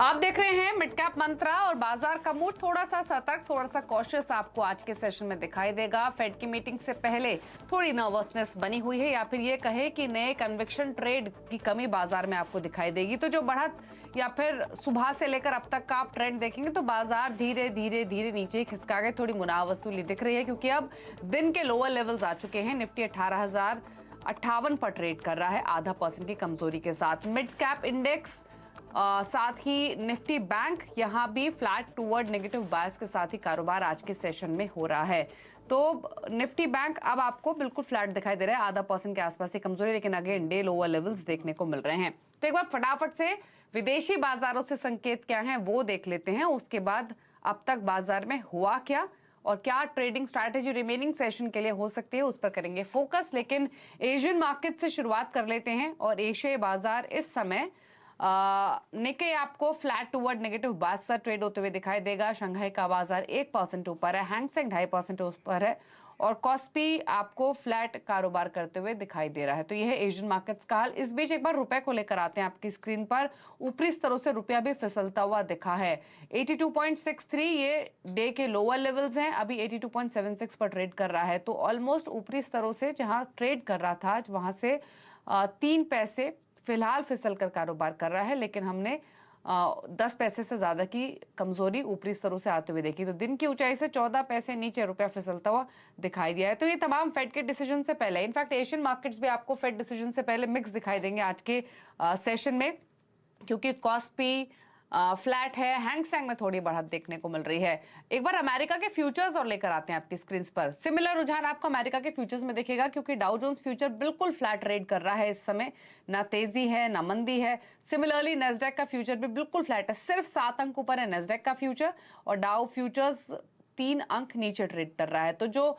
आप देख रहे हैं मिड कैप मंत्रा और बाजार का मूड थोड़ा सा सतर्क, थोड़ा सा कॉशियस आपको आज के सेशन में दिखाई देगा। फेड की मीटिंग से पहले थोड़ी नर्वसनेस बनी हुई है या फिर ये कहे कि नए कन्विक्शन ट्रेड की कमी बाजार में आपको दिखाई देगी। तो जो बढ़त या फिर सुबह से लेकर अब तक का आप ट्रेंड देखेंगे तो बाजार धीरे धीरे धीरे नीचे ही खिसका गए। थोड़ी मुनाफ वसूली दिख रही है क्योंकि अब दिन के लोअर लेवल्स आ चुके हैं। निफ्टी 18,058 पर ट्रेड कर रहा है, 0.5% की कमजोरी के साथ। मिड कैप इंडेक्स साथ ही निफ्टी बैंक यहां भी फ्लैट टूवर्ड नेगेटिव बायस के साथ ही कारोबार आज के सेशन में हो रहा है। तो निफ्टी बैंक अब आपको बिल्कुल फ्लैट दिखाई दे रहा है, 0.5% के आसपास ही कमजोरी, लेकिन अगेन डे लोअर लेवल्स देखने को मिल रहे हैं। तो एक बार फटाफट से विदेशी बाजारों से संकेत क्या है वो देख लेते हैं। उसके बाद अब तक बाजार में हुआ क्या और क्या ट्रेडिंग स्ट्रैटेजी रिमेनिंग सेशन के लिए हो सकती है, उस पर करेंगे फोकस। लेकिन एशियन मार्केट से शुरुआत कर लेते हैं और एशियाई बाजार इस समय निके आपको फ्लैट टूवर्ड नेगेटिव बायस से ट्रेड होते हुए दिखाई देगा। शंघाई का बाजार 1% ऊपर है, हैंगसेंग 2.5% ऊपर है और कॉस्पी आपको फ्लैट कारोबार करते हुए दिखाई दे रहा है। तो यह है एशियन मार्केट्स का हाल। इस बीच एक बार रुपए को लेकर आते हैं आपकी स्क्रीन पर। ऊपरी स्तरों से रुपया भी फिसलता हुआ दिखा है। 82.63 ये डे के लोअर लेवल्स हैं, अभी 82.76 पर ट्रेड कर रहा है। तो ऑलमोस्ट ऊपरी स्तरों से जहां ट्रेड कर रहा था वहां से 3 पैसे फिलहाल फिसल कर कारोबार कर रहा है, लेकिन हमने 10 पैसे से ज्यादा की कमजोरी ऊपरी स्तरों से आते हुए देखी। तो दिन की ऊंचाई से 14 पैसे नीचे रुपया फिसलता हुआ दिखाई दिया है। तो ये तमाम फेड के डिसीजन से पहले, इनफैक्ट एशियन मार्केट्स भी आपको फेड डिसीजन से पहले मिक्स दिखाई देंगे आज के सेशन में, क्योंकि कॉस्पी फ्लैट है, हैंगसेंग में थोड़ी बढ़त देखने को मिल रही है। एक बार अमेरिका के फ्यूचर्स और लेकर आते हैं आपकी स्क्रीन पर। सिमिलर रुझान आपको अमेरिका के फ्यूचर्स में दिखेगा, क्योंकि डाउ जोन्स फ्यूचर बिल्कुल फ्लैट ट्रेड कर रहा है इस समय, ना तेजी है ना मंदी है। सिमिलरली नेस्डैक का फ्यूचर भी बिल्कुल फ्लैट है, सिर्फ 7 अंक ऊपर है नेस्डैक का फ्यूचर और डाउ फ्यूचर्स 3 अंक नीचे ट्रेड कर रहा है। तो जो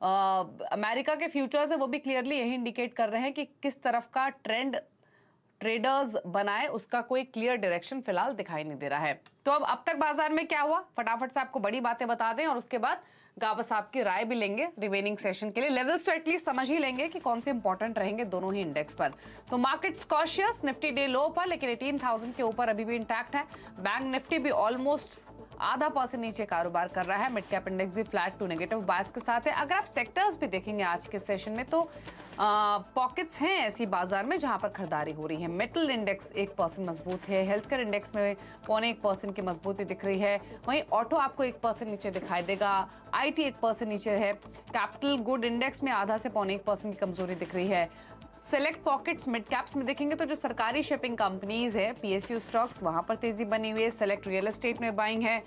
अमेरिका के फ्यूचर्स है वो भी क्लियरली यही इंडिकेट कर रहे हैं कि किस तरफ का ट्रेंड ट्रेडर्स बनाए, उसका कोई क्लियर डायरेक्शन फिलहाल दिखाई नहीं दे रहा है। तो अब तक बाजार में क्या हुआ, फटाफट से आपको बड़ी बातें बता दें और उसके बाद गाबा साहब की राय भी लेंगे रिमेनिंग सेशन के लिए। लेवल्स तो एटलीस्ट समझ ही लेंगे कि कौन से इंपॉर्टेंट रहेंगे दोनों ही इंडेक्स पर। तो मार्केट्स कॉशियस, निफ्टी डे लो पर लेकिन 18,000 के ऊपर अभी भी इंटैक्ट है। बैंक निफ्टी भी ऑलमोस्ट 0.5% नीचे कारोबार कर रहा है। मिड कैप इंडेक्स भी फ्लैट टू नेगेटिव बायस के साथ है। अगर आप सेक्टर्स भी देखेंगे आज के सेशन में तो पॉकेट्स हैं ऐसी बाजार में जहां पर खरीदारी हो रही है। मेटल इंडेक्स 1% मजबूत है, हेल्थ केयर इंडेक्स में 0.25% की मजबूती दिख रही है। वहीं ऑटो आपको 1% नीचे दिखाई देगा, आईटी 1% नीचे है। कैपिटल गुड इंडेक्स में 0.5 से 0.1% की कमजोरी दिख रही है। सेलेक्ट पॉकेट्स मिड कैप्स में देखेंगे तो जो सरकारी शिपिंग कंपनीज है, पीएसयू स्टॉक्स, वहां पर तेजी बनी हुई है। सेलेक्ट रियल एस्टेट में बाइंग है।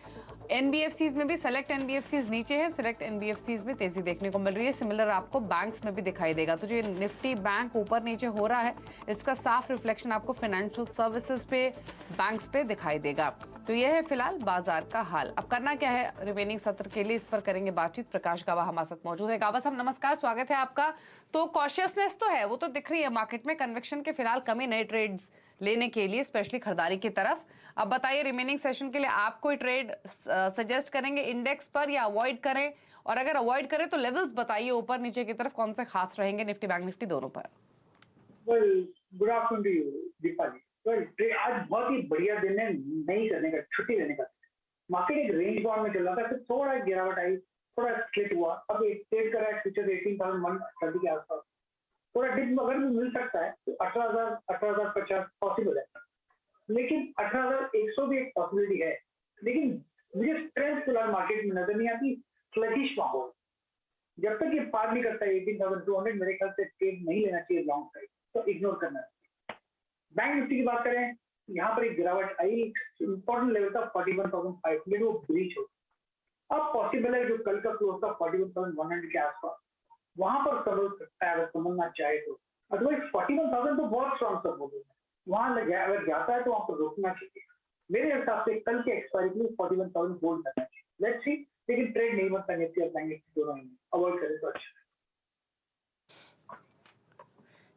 एनबीएफसीज में भी सेलेक्ट एनबीएफसीज नीचे है, सेलेक्ट एनबीएफसीज में तेजी देखने को मिल रही है। सिमिलर आपको बैंक्स में भी दिखाई देगा। तो जो निफ्टी बैंक ऊपर नीचे हो रहा है इसका साफ रिफ्लेक्शन आपको फाइनेंशियल सर्विसेज पे, बैंक्स पे दिखाई देगा। तो यह है फिलहाल बाजार का हाल। अब करना क्या है रिमेनिंग सत्र के लिए, इस पर करेंगे बातचीत। प्रकाश गावा हमारे साथ मौजूद है। गावा साहब नमस्कार, स्वागत है आपका। तो कॉशियसनेस तो है, वो तो दिख रही है मार्केट में, कन्विक्शन के फिलहाल कमी नए ट्रेड्स लेने के लिए, स्पेशली खरीदारी की तरफ। अब बताइए रिमेनिंग सेशन के लिए आप कोई ट्रेड सजेस्ट करेंगे इंडेक्स पर या अवॉइड करें, और अगर अवॉइड करें तो लेवल्स बताइए ऊपर नीचे की तरफ कौन से खास रहेंगे निफ्टी बैंक निफ्टी दोनों पर। Good afternoon to you Deepa ji. आज बहुत ही बढ़िया दिन है नहीं करने का, छुट्टी लेने का। मार्केट एक रेंज बाउंड में चल रहा था, फिर थोड़ा गिरावट आई, थोड़ा स्प्लिट हुआ। अब एक ट्रेड कर रहा है फ्यूचर 18,130 के आसपास। थोड़ा डिप अगर भी मिल सकता है तो 18,000 18,050 पॉसिबल है, लेकिन 18,100 भी एक पॉसिबिलिटी है। लेकिन मुझे स्ट्रेंथ फिलहाल मार्केट में नजर नहीं आती, फ्लैटिश माहौल। जब तक ये पार नहीं करता है 18,200, मेरे ख्याल से ट्रेड नहीं लेना चाहिए लॉन्ग साइड, तो इग्नोर करना चाहिए। बैंक निफ्टी की बात करें, यहाँ पर एक गिरावट आई, इंपॉर्टेंट लेवल था 41,500, वो ब्रीच हो। अब पॉसिबल है जो कल का क्लोज था 41,100 के आसपास, वहां पर समझ सकता है अगर समझना चाहे तो। अदरवाइज 41,000 तो बहुत स्ट्रॉन्ग सपोर्ट है, वहां अगर जाता है तो वहां पर रोकना चाहिए। मेरे हिसाब से कल के एक्सपायरी के लिए 41,000 होल्ड करना चाहिए। लेट्स सी, लेकिन ट्रेड नहीं बनता निफ्टी और बैंक निफ्टी दोनों ही, अवॉइड करें तो अच्छा।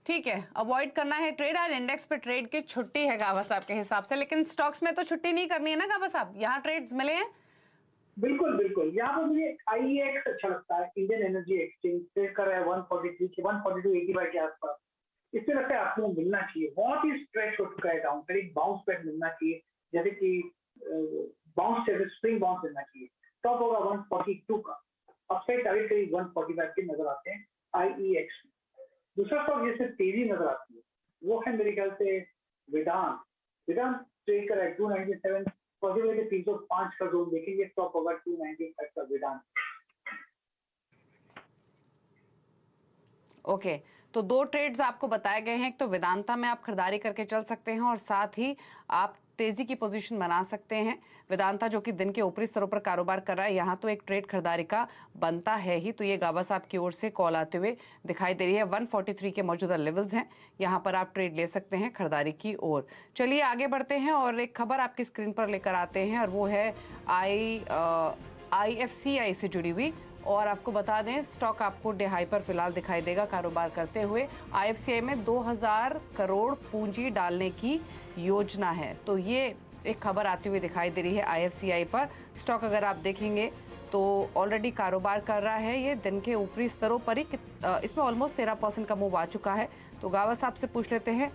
ठीक है, अवॉइड करना है ट्रेड। आज इंडेक्स पे ट्रेड की छुट्टी है गावा साहब के हिसाब से, लेकिन स्टॉक्स में तो छुट्टी नहीं करनी है ना गावा साहब, यहाँ ट्रेड्स मिले हैं। बिल्कुल बिल्कुल, यहाँ पर मुझे आईएक्स अच्छा लगता है, इंडियन एनर्जी एक्सचेंज ट्रेड कर रहा है 143 से 142.85 के आसपास। इससे लगता है आपको मिलना चाहिए, बहुत ही स्ट्रेच हो चुका है डाउन, एक बाउंस बैक मिलना चाहिए। जैसे कि बाउंस जैसे स्प्रिंग बाउंस देना चाहिए। टॉप होगा 142 का, अपसाइड टारगेट करीब 145 के नजर आते हैं IEX। दूसरा स्टॉक जिसमें तेजी नजर आती है वो है मेरे ख्याल से वेदांत। वेदांत ट्रेड कर रहा है 297, पॉसिबिलिटी 305 का जोन देखेंगे, टॉप होगा 295 का वेदांत। ओके, तो दो ट्रेड्स आपको बताए गए हैं। एक तो वेदांता में आप खरीदारी करके चल सकते हैं और साथ ही आप तेजी की पोजीशन बना सकते हैं। वेदांता जो कि दिन के ऊपरी स्तरों पर कारोबार कर रहा है, यहाँ तो एक ट्रेड खरीदारी का बनता है ही। तो ये गाबा साहब की ओर से कॉल आते हुए दिखाई दे रही है। 143 के मौजूदा लेवल्स हैं, यहाँ पर आप ट्रेड ले सकते हैं खरीदारी की ओर। चलिए आगे बढ़ते हैं और एक खबर आपकी स्क्रीन पर लेकर आते हैं और वो है IFCI से जुड़ी हुई। और आपको बता दें स्टॉक आपको हाई पर फिलहाल दिखाई देगा कारोबार करते हुए। IFCI में 2000 करोड़ पूंजी डालने की योजना है, तो ये एक खबर आती हुई दिखाई दे रही है IFCI पर। स्टॉक अगर आप देखेंगे तो ऑलरेडी कारोबार कर रहा है ये दिन के ऊपरी स्तरों पर ही। इसमें ऑलमोस्ट 13% का मूव आ चुका है। तो गावा साहब से पूछ लेते हैं।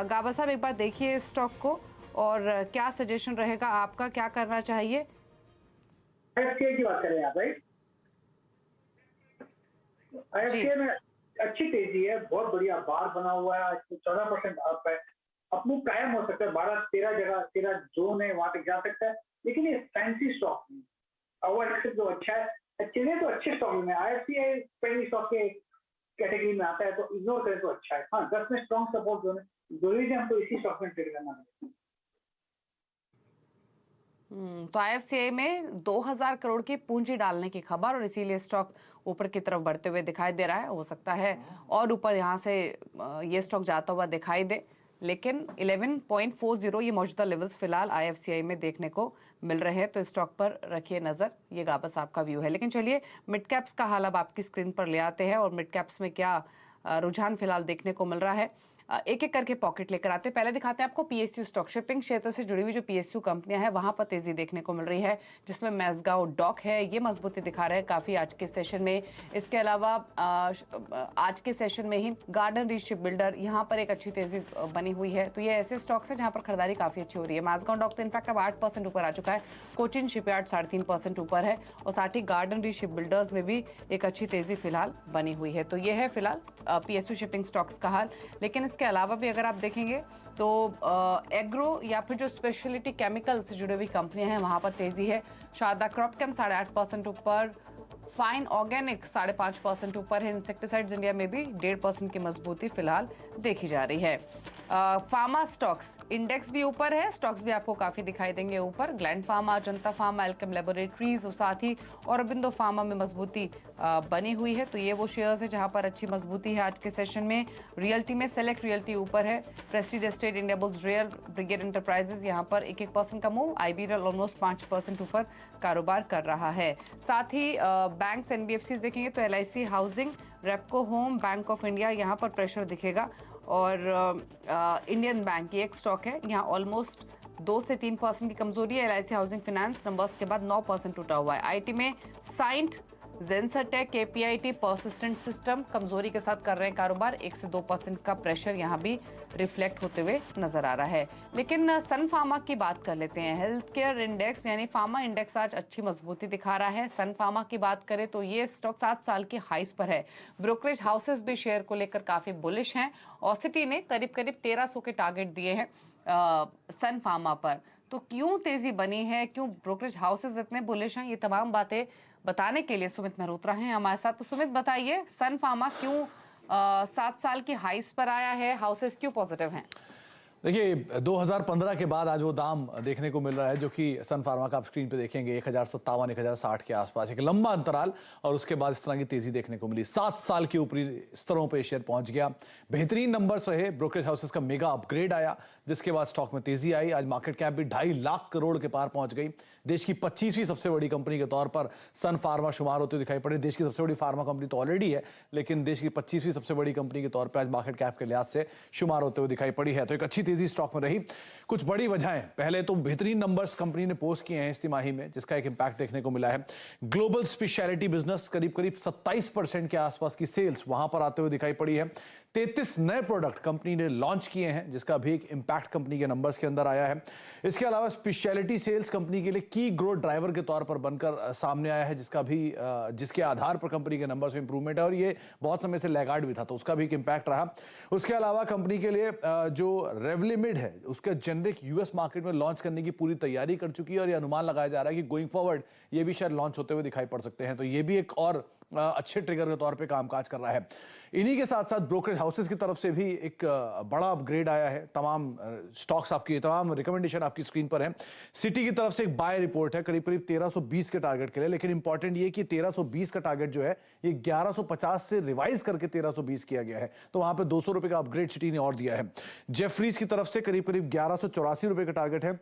गावा साहब एक बार देखिए इस स्टॉक को और क्या सजेशन रहेगा आपका, क्या करना चाहिए? IFCI की बात करें आप, राइट? IFCI में अच्छी तेजी है, बहुत बढ़िया बार बना हुआ है, 14% अप है। अपमूव कायम हो सकता है, 12-13 जगह 13 जोन है वहां तक जा सकता है, लेकिन ये फैंसी स्टॉक नहीं। अवर जो अच्छा है, चलिए तो अच्छे स्टॉक में IFCI पहली स्टॉक के कैटेगरी में आता है, तो इग्नोर करें तो अच्छा है। हाँ, 10 में स्ट्रॉन्ग सपोर्ट जोन है, जरूरी है हमको इसी स्टॉक में ट्रेड करना है। तो IFCI में 2000 करोड़ की पूंजी डालने की खबर और इसीलिए स्टॉक ऊपर की तरफ बढ़ते हुए दिखाई दे रहा है। हो सकता है और ऊपर यहाँ से ये स्टॉक जाता हुआ दिखाई दे, लेकिन 11.40 ये मौजूदा लेवल्स फिलहाल IFCI में देखने को मिल रहे हैं। तो स्टॉक पर रखिए नजर, ये गाबा साहब का व्यू है। लेकिन चलिए मिड कैप्स का हाल अब आपकी स्क्रीन पर ले आते हैं और मिड कैप्स में क्या रुझान फिलहाल देखने को मिल रहा है। एक एक करके पॉकेट लेकर आते हैं। पहले दिखाते हैं आपको PSU स्टॉक। शिपिंग क्षेत्र से जुड़ी हुई जो PSU कंपनियां हैं वहां पर तेजी देखने को मिल रही है, जिसमें मैज़गांव डॉक है, ये मजबूती दिखा रहा है काफी आज के सेशन में। इसके अलावा आज के सेशन में ही गार्डन रीच शिप बिल्डर, यहाँ पर एक अच्छी तेजी बनी हुई है। तो ये ऐसे स्टॉक्स है जहां पर खरीदारी काफी अच्छी हो रही है। मैज़गांव डॉक तो इनफैक्ट अब 8% ऊपर आ चुका है। कोचिन शिपयार्ड 3.5% ऊपर है और साथ ही गार्डन रीच शिप बिल्डर्स में भी एक अच्छी तेजी फिलहाल बनी हुई है। तो ये है फिलहाल PSU शिपिंग स्टॉक्स का हाल। लेकिन इसके अलावा भी अगर आप देखेंगे तो एग्रो या फिर जो स्पेशलिटी केमिकल से जुड़ी हुई कंपनियां हैं वहां पर तेजी है। शारदा क्रॉपकेम 8.5% ऊपर, फाइन ऑर्गेनिक 5.5% ऊपर है। इंसेक्टिसाइड्स इंडिया में भी 1.5% की मजबूती फिलहाल देखी जा रही है। फार्मा स्टॉक्स इंडेक्स भी ऊपर है, स्टॉक्स भी आपको काफी दिखाई देंगे ऊपर। ग्लैंड फार्मा, जनता फार्मा, एल्केम लेबोरेटरीज और साथ ही ऑरोबिंदो फार्मा में मजबूती बनी हुई है। तो ये वो शेयर्स है जहां पर अच्छी मजबूती है आज के सेशन में। रियल्टी में सेलेक्ट रियल्टी ऊपर है, Prestige estate, India bulls real, brigade enterprises यहाँ पर 1% का मूव। IBRL ऑलमोस्ट 5% ऊपर कारोबार कर रहा है। साथ ही बैंक्स NBFCs देखेंगे तो LIC housing, Repco home, bank of India यहाँ पर प्रेशर दिखेगा। और इंडियन बैंक ये एक स्टॉक है, यहाँ ऑलमोस्ट 2 से 3% की कमजोरी है। LIC हाउसिंग फाइनेंस नंबर्स के बाद 9% टूटा हुआ है। IT में साइंट, जेंसरटेक, KPIT, परसिस्टेंट सिस्टम कमजोरी के साथ कर रहे हैं कारोबार। 1 से 2% का प्रेशर यहाँ भी रिफ्लेक्ट होते हुए नजर आ रहा है। लेकिन सन फार्मा की बात कर लेते हैं। हेल्थ केयर इंडेक्स यानी फार्मा इंडेक्स आज अच्छी मजबूती दिखा रहा है। सन फार्मा की बात करें तो ये स्टॉक 7 साल की हाइस पर है। ब्रोकरेज हाउसेस भी शेयर को लेकर काफी बुलिश हैं। ऑसिटी ने करीब 1300 के टारगेट दिए हैं सन फार्मा पर। तो क्यों तेजी बनी है, क्यों ब्रोकरेज हाउसेस इतने बुलिश हैं, ये तमाम बातें बताने के लिए सुमित मेहरोत्रा हैं हमारे साथ। तो सुमित बताइए, सन फार्मा क्यों 7 साल की हाइस पर आया है, हाउसेस क्यों पॉजिटिव हैं? देखिए 2015 के बाद आज वो दाम देखने को मिल रहा है जो कि सन फार्मा का आप स्क्रीन पे देखेंगे 1057 1060 के आसपास, एक लंबा अंतराल और उसके बाद इस तरह की तेजी देखने को मिली। 7 साल के ऊपरी स्तरों पे शेयर पहुंच गया। बेहतरीन नंबर्स रहे, ब्रोकरेज हाउसेस का मेगा अपग्रेड आया जिसके बाद स्टॉक में तेजी आई। आज मार्केट कैप भी 2.5 लाख करोड़ के पार पहुंच गई। देश की 25वीं सबसे बड़ी कंपनी के तौर पर सन फार्मा शुमार होते दिखाई पड़े। देश की सबसे बड़ी फार्मा कंपनी तो ऑलरेडी है, लेकिन देश की 25वीं सबसे बड़ी कंपनी के तौर पर आज मार्केट कैप के लिहाज से शुमार होते हुए दिखाई पड़ी है। तो एक अच्छी तेजी स्टॉक में रही। कुछ बड़ी वजहें, पहले तो बेहतरीन नंबर्स कंपनी ने पोस्ट किए हैं इस तिमाही में जिसका एक इंपैक्ट देखने को मिला है। ग्लोबल स्पेशलिटी बिजनेस करीब 27% के आसपास की सेल्स वहां पर आते हुए दिखाई पड़ी है। 33 नए प्रोडक्ट कंपनी ने लॉन्च किए हैं, जिसका भी एक इंपैक्ट कंपनी के नंबर्स के अंदर आया है। इसके अलावा स्पेशलिटी सेल्स कंपनी के लिए की ग्रोथ ड्राइवर के तौर पर बनकर सामने आया है, जिसके आधार पर कंपनी के नंबर्स में इंप्रूवमेंट है, और ये बहुत समय से लैगार्ड भी था, तो उसका भी एक इंपैक्ट रहा। उसके अलावा कंपनी के लिए जो रेवलिमिड है, उसका जेनरिक यूएस मार्केट में लॉन्च करने की पूरी तैयारी कर चुकी है, और ये अनुमान लगाया जा रहा है कि गोइंग फॉरवर्ड ये भी शायद लॉन्च होते हुए दिखाई पड़ सकते हैं। तो ये भी एक और अच्छे ट्रिगर के तौर पे कामकाज कर रहा है। इन्हीं के साथ साथ ब्रोकरेज हाउसेस की तरफ से भी एक बड़ा अपग्रेड आया है। तमाम स्टॉक्स आपकी, तमाम रिकमेंडेशन आपकी स्क्रीन पर है। सिटी की तरफ से एक बाय रिपोर्ट है करीब करीब 1320 के टारगेट के लिए, लेकिन इंपॉर्टेंट ये कि 1320 का टारगेट जो है ये 1150 से रिवाइज करके 1320 किया गया है, तो वहां पे 200 रुपए का अपग्रेड सिटी ने और दिया है। जेफरीज की तरफ से करीब करीब 1184 रुपए का टारगेट है।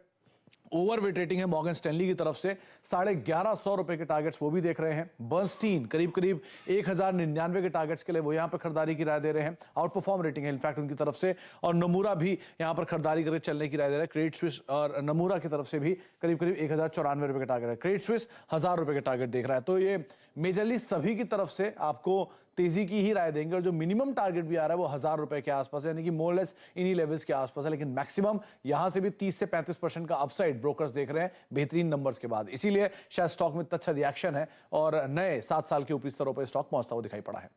ओवरवेट रेटिंग है मॉर्गन स्टैनली की तरफ से, 1150 रुपए के टारगेट्स वो भी देख रहे हैं। बर्नस्टीन करीब करीब 1099 के टारगेट्स के लिए वो यहां पर खरीदारी की राय दे रहे हैं, आउट परफॉर्म रेटिंग है इनफैक्ट उनकी तरफ से, और नमूरा भी यहां पर खरीदारी करके चलने की राय दे रहा है। क्रेडिट स्विस और नमूरा की तरफ से भी करीब करीब 1094 रुपए का टारगेट है। क्रेडिट स्विस 1000 रुपए के टारगेट देख रहा है। तो ये मेजरली सभी की तरफ से आपको तेजी की ही राय देंगे, और जो मिनिमम टारगेट भी आ रहा है वो 1000 रुपए के आसपास है, यानी कि मोरलेस इन्हीं लेवल्स के आसपास है। लेकिन मैक्सिमम यहां से भी 30 से 35% का अपसाइड ब्रोकर्स देख रहे हैं बेहतरीन नंबर्स के बाद, इसीलिए शायद स्टॉक में इतना अच्छा रिएक्शन है और नए 7 साल के ऊपरी स्तरों पर स्टॉक पहुंचता हुआ दिखाई पड़ा है।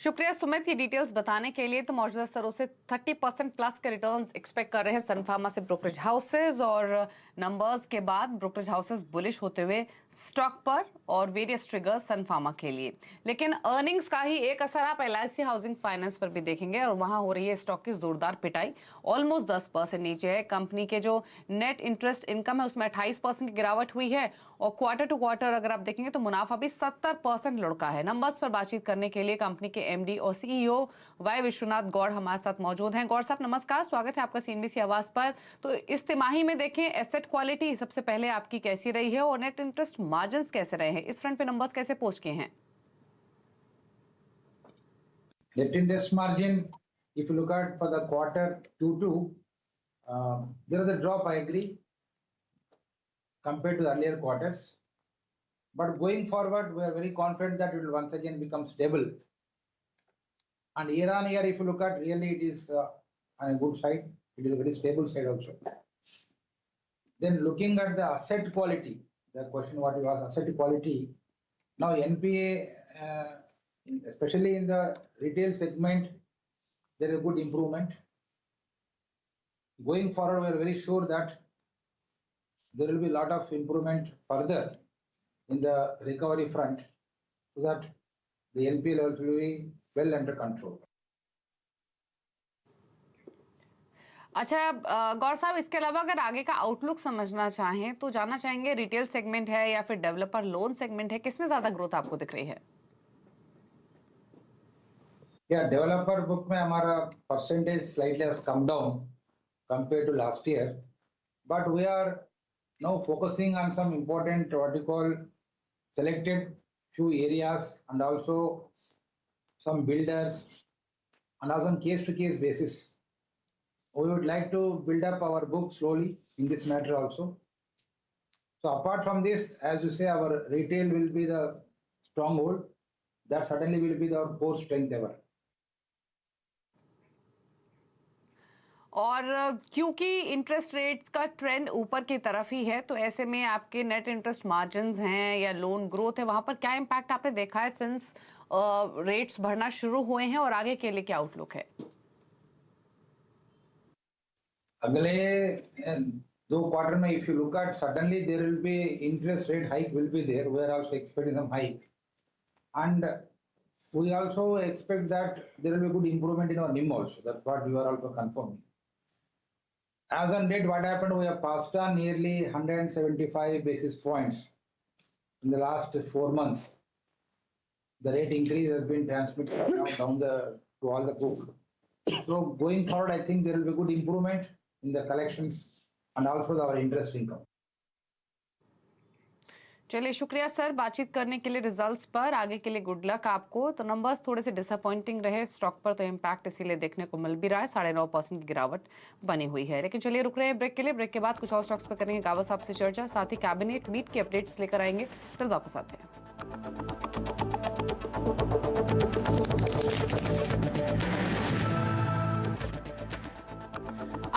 शुक्रिया सुमित, ये डिटेल्स बताने के लिए। तो मौजूदा स्तरों से 30% प्लस के रिटर्न्स एक्सपेक्ट कर रहे हैं सन फार्मा से ब्रोकरेज हाउसेज, और नंबर्स के बाद ब्रोकरेज हाउसेज बुलिश होते हुए स्टॉक पर, और वेरियस ट्रिगर्स सन फार्मा के लिए। लेकिन अर्निंग्स का ही एक असर आप LIC हाउसिंग फाइनेंस पर भी देखेंगे, और वहां हो रही है स्टॉक की जोरदार पिटाई। ऑलमोस्ट 10% नीचे है। कंपनी के जो नेट इंटरेस्ट इनकम है उसमें 28% की गिरावट हुई है, और क्वार्टर टू क्वार्टर अगर आप देखेंगे तो मुनाफा भी 70% लुढ़का है। नंबर्स पर बातचीत करने के लिए कंपनी के MD और CEO वाई विश्वनाथ गौड़ हमारे साथ मौजूद हैं। गौड़ साहब नमस्कार, स्वागत है आपका CNBC आवाज पर। तो इस तिमाही में देखें एसेट क्वालिटी सबसे पहले आपकी कैसी रही है, और नेट इंटरेस्ट मार्जिन्स कैसे रहे हैं, इस फ्रंट पे नंबर्स कैसे पहुंच के हैं? Net interest margin, if you look at for the quarter Q2, there was a drop, I agree, compared to the earlier quarters. But going forward, we are very confident that it will once again become stable. And year on year, if you look at, really it is on a good side. It is a very stable side also. Then looking at the asset quality, the question what you asked, asset quality. Now NPA, especially in the retail segment, there is a good improvement. Going forward, we are very sure that there will be a lot of improvement further in the recovery front, so that the NPA levels will be well under control. अच्छा गौर साहब, इसके अलावा अगर आगे का outlook समझना चाहें तो जानना चाहेंगे रिटेल सेगमेंट है या फिर डेवलपर लोन सेगमेंट है, किसमें ज्यादा ग्रोथ आपको दिख रही है? Yeah, developer book में हमारा percentage slightly has come down compared to last year, but we are now focusing on some important what you call selected few areas, and also some builders, and also on case-to-case basis. We would like to build up our book slowly in this matter also. So apart from this, as you say, our retail will be the stronghold. That certainly will be our core strength ever. और क्योंकि interest rates का trend ऊपर की तरफ ही है, तो ऐसे में आपके नेट इंटरेस्ट मार्जिन्स हैं या लोन ग्रोथ है, वहां पर क्या इम्पैक्ट आपने देखा है सिंस रेट्स बढ़ना शुरू हुए हैं, और आगे के लिए क्या आउटलुक है? अगले 2 quarter में if you look at, suddenly there will be interest rate hike will be there. We are also expecting some hike, and we also expect that there will be good improvement in our NIM also. That's what we are also confirming. As on date, what happened? We have passed on nearly 175 basis points in the last 4 months. The rate increase has been transmitted now down to all the book. So going forward, I think there will be good improvement in the collections and also our interest income. चलिए शुक्रिया sir बातचीत करने के लिए results पर। आगे के लिए गुड लक आपको। तो नंबर्स थोड़े से डिसअपॉइंटिंग रहे स्टॉक पर, तो इम्पैक्ट इसीलिए देखने को मिल भी रहा है। 9.5% की गिरावट बनी हुई है। लेकिन चलिए रुक रहे हैं ब्रेक के लिए। ब्रेक के बाद कुछ और स्टॉक्स पर करेंगे गावा साहब से चर्चा, साथ ही कैबिनेट मीट की अपडेट्स लेकर आएंगे। चल वापस आते हैं।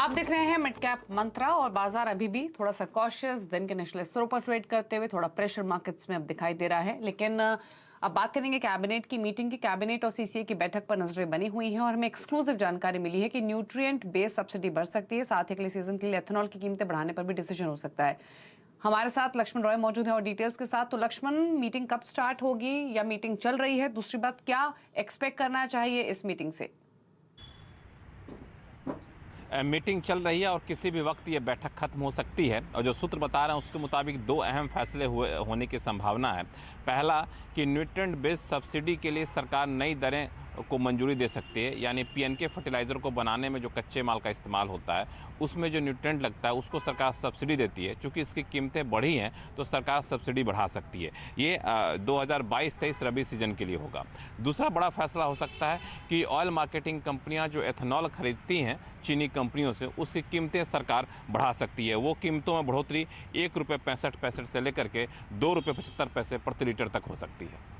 आप देख रहे हैं मिड कैप मंत्रा और बाजार अभी भी थोड़ा सा कॉशियस, दिन के निचले स्तरों पर ट्रेड करते हुए थोड़ा प्रेशर मार्केट्स में अब दिखाई दे रहा है। लेकिन अब बात करेंगे कैबिनेट की मीटिंग की। कैबिनेट और सीसीए की बैठक पर नजरें बनी हुई हैं और हमें एक्सक्लूसिव जानकारी मिली है कि न्यूट्रिएंट बेस्ड सब्सिडी बढ़ सकती है। साथ ही अगले सीजन के लिए एथेनॉल की कीमतें बढ़ाने पर भी डिसीजन हो सकता है। हमारे साथ लक्ष्मण रॉय मौजूद है और डिटेल्स के साथ। तो लक्ष्मण, मीटिंग कब स्टार्ट होगी या मीटिंग चल रही है? दूसरी बात, क्या एक्सपेक्ट करना चाहिए इस मीटिंग से? मीटिंग चल रही है और किसी भी वक्त ये बैठक खत्म हो सकती है और जो सूत्र बता रहे हैं उसके मुताबिक दो अहम फैसले होने की संभावना है। पहला कि न्यूट्रिएंट बेस्ड सब्सिडी के लिए सरकार नई दरें को मंजूरी दे सकती है, यानी पीएनके फर्टिलाइज़र को बनाने में जो कच्चे माल का इस्तेमाल होता है उसमें जो न्यूट्रिएंट लगता है उसको सरकार सब्सिडी देती है। चूँकि इसकी कीमतें बढ़ी हैं तो सरकार सब्सिडी बढ़ा सकती है। ये 2022-23 रबी सीजन के लिए होगा। दूसरा बड़ा फैसला हो सकता है कि ऑयल मार्केटिंग कंपनियां जो एथेनॉल खरीदती हैं चीनी कंपनियों से, उसकी कीमतें सरकार बढ़ा सकती है। वो कीमतों में बढ़ोतरी ₹1.65 से लेकर के ₹2.75 प्रति लीटर तक हो सकती है।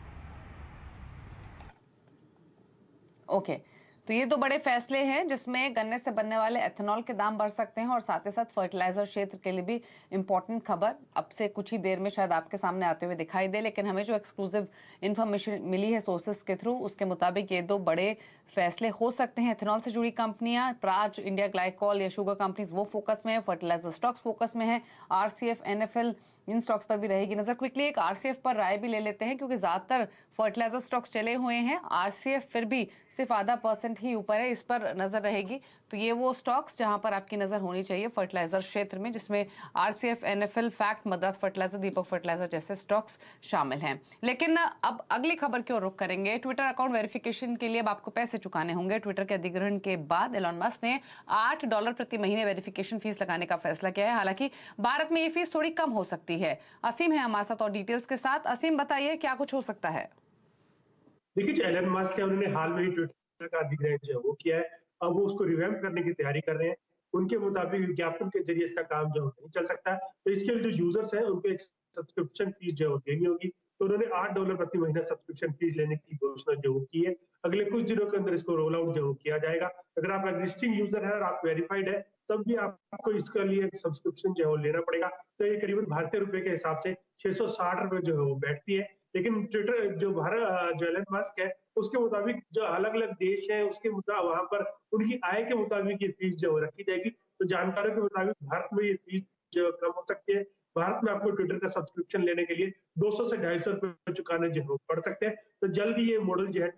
ओके, तो ये दो बड़े फैसले हैं जिसमें गन्ने से बनने वाले एथेनॉल के दाम बढ़ सकते हैं और साथ ही साथ फर्टिलाइजर क्षेत्र के लिए भी इंपॉर्टेंट खबर अब से कुछ ही देर में शायद आपके सामने आते हुए दिखाई दे। लेकिन हमें जो एक्सक्लूसिव इंफॉर्मेशन मिली है सोर्सेस के थ्रू, उसके मुताबिक ये दो बड़े फैसले हो सकते हैं। एथेनॉल से जुड़ी कंपनियां, प्राज, इंडिया ग्लाइकोल या शुगर कंपनीज वो फोकस में है, फर्टिलाइजर स्टॉक्स फोकस में है, आरसीएफ, एनएफएल इन स्टॉक्स पर भी रहेगी नजर। क्विकली एक आरसीएफ पर राय भी ले लेते हैं क्योंकि ज्यादातर फर्टिलाइजर स्टॉक्स चले हुए हैं, आरसीएफ फिर भी सिर्फ ½ % ही ऊपर है, इस पर नजर रहेगी। तो ये वो स्टॉक्स जहां पर आपकी नजर होनी चाहिए फर्टिलाइजर क्षेत्र में, जिसमें RCF, NFL, FACT, Madras fertiliser, Deepak fertiliser जैसे स्टॉक्स शामिल हैं। लेकिन अब अगली खबर की ओर रुख करेंगे। ट्विटर अकाउंट वेरिफिकेशन के लिए अब आपको पैसे चुकाने होंगे। ट्विटर के अधिग्रहण के बाद एलॉन मस्क ने $8 प्रति महीने वेरिफिकेशन फीस लगाने का फैसला किया है। हालांकि भारत में ये फीस थोड़ी कम हो सकती है। असीम है हमारे साथ और डिटेल्स के साथ। असीम, बताइए क्या कुछ हो सकता है? देखिए, जो एलन मस्क है उन्होंने हाल में ही ट्विटर का अधिग्रहण जो है वो किया है। अब वो उसको रिवैम्प करने की तैयारी कर रहे हैं। उनके मुताबिक विज्ञापन के जरिए इसका काम जो नहीं चल सकता, तो इसके लिए जो यूजर्स हैं उनको एक सब्सक्रिप्शन फीस जो देनी होगी। तो उन्होंने $8 प्रति महीना सब्सक्रिप्शन फीस लेने की घोषणा जो की है। अगले कुछ दिनों के अंदर इसको रोल आउट जो किया जाएगा। अगर आप एग्जिस्टिंग यूजर है और आप वेरीफाइड है तब भी आपको इसके लिए सब्सक्रिप्शन जो है लेना पड़ेगा। तो ये करीबन भारतीय रुपए के हिसाब से ₹660 जो है वो बैठती है। लेकिन ट्विटर जो एलन मस्क है उसके मुताबिक जो अलग अलग देश है उसके मुताबिक वहां पर उनकी आय के मुताबिक ये फीस जो रखी जाएगी। तो जानकारों के मुताबिक भारत में ये फीस जो कम हो सकती है। भारत में आपको ट्विटर का सब्सक्रिप्शन लेने के लिए 200 से ₹250 चुकाने जो पड़ सकते हैं। तो जल्द ही ये मॉडल जो है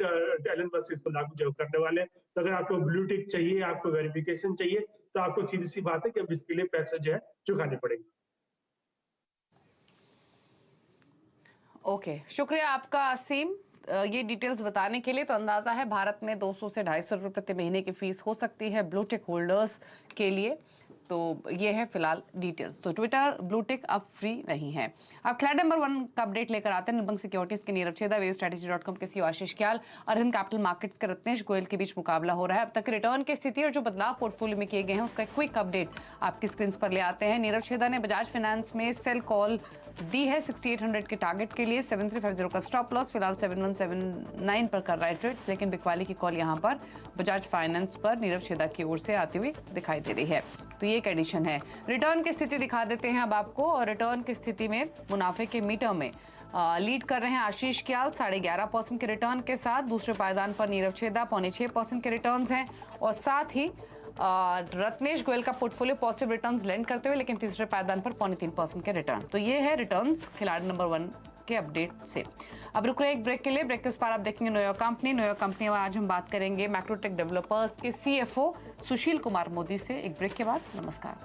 एलन मस्क इसको लागू जो करने वाले हैं। तो अगर आपको ब्लू टिक चाहिए, आपको वेरिफिकेशन चाहिए, तो आपको सीधी सी बात है कि अब इसके लिए पैसे जो है चुकाने पड़ेंगे। ओके, शुक्रिया आपका असीम ये डिटेल्स बताने के लिए। तो अंदाजा है भारत में 200 से ₹250 प्रति महीने की फीस हो सकती है ब्लू टिक होल्डर्स के लिए। तो ये है फिलहाल डिटेल्स। तो ट्विटर ब्लू टिक अब फ्री नहीं है। अब खिलाड़ी नंबर 1 का अपडेट लेकर आते हैं। निर्बंग सिक्योरिटीज के नीरव छेदा, वेवस्ट्रेटेजी.com के सीईओ आशीष क्याल और हिंद कैपिटल मार्केट्स के रत्नेश गोयल के बीच मुकाबला हो रहा है। अब तक रिटर्न की स्थिति और जो बदलाव पोर्टफोलियो में किए गए हैं उसका एक क्विक अपडेट आपकी स्क्रीन पर ले आते हैं। नीरव छेदा ने बजाज फाइनेंस में सेल कॉल दी है 6800 के टारगेट के लिए। 7350 का स्टॉप लॉस, फिलहाल 7179 पर कर रहा है ट्रेड। लेकिन बिकवाली की कॉल यहाँ पर बजाज फाइनेंस पर नीरव छेदा की ओर से आती हुई दिखाई दे रही है। तो ये कंडीशन है। रिटर्न की स्थिति दिखा देते हैं अब आपको। और रिटर्न की स्थिति में मुनाफे के मीटर में लीड कर रहे हैं आशीष क्याल 11.5% के रिटर्न के साथ। दूसरे पायदान पर नीरव छेदा 6.25% के रिटर्न्स हैं और साथ ही रत्नेश गोयल का पोर्टफोलियो पॉजिटिव रिटर्न्स लेंड करते हुए, लेकिन तीसरे पायदान पर 3.25% के रिटर्न। तो ये है रिटर्न्स खिलाड़ी नंबर 1 के अपडेट से। अब रुक रहे एक ब्रेक के लिए। ब्रेक के उस पार आप देखेंगे न्यूयॉर्क कंपनी में आज हम बात करेंगे मैक्रोटेक डेवलपर्स के CFO सुशील कुमार मोदी से। एक ब्रेक के बाद नमस्कार।